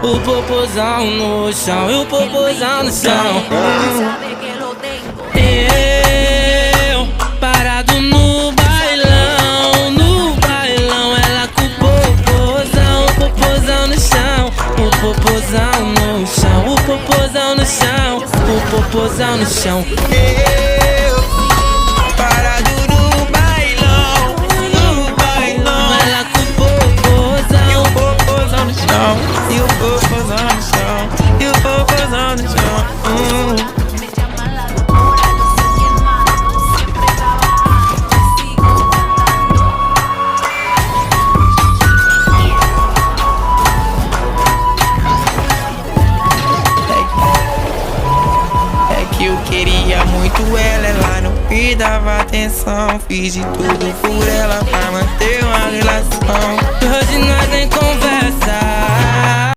O popozão no chão, e o popozão no chão. Eu, parado no bailão, ela com o popozão no chão. O popozão no chão, o popozão no chão, o popozão no chão. Eu, parado no bailão, ela com o popozão no chão, e o popozão no chão, e o popozão no chão. Eu queria muito ela não me dava atenção. Fiz de tudo por ela pra manter uma relação. Hoje nós nem conversa.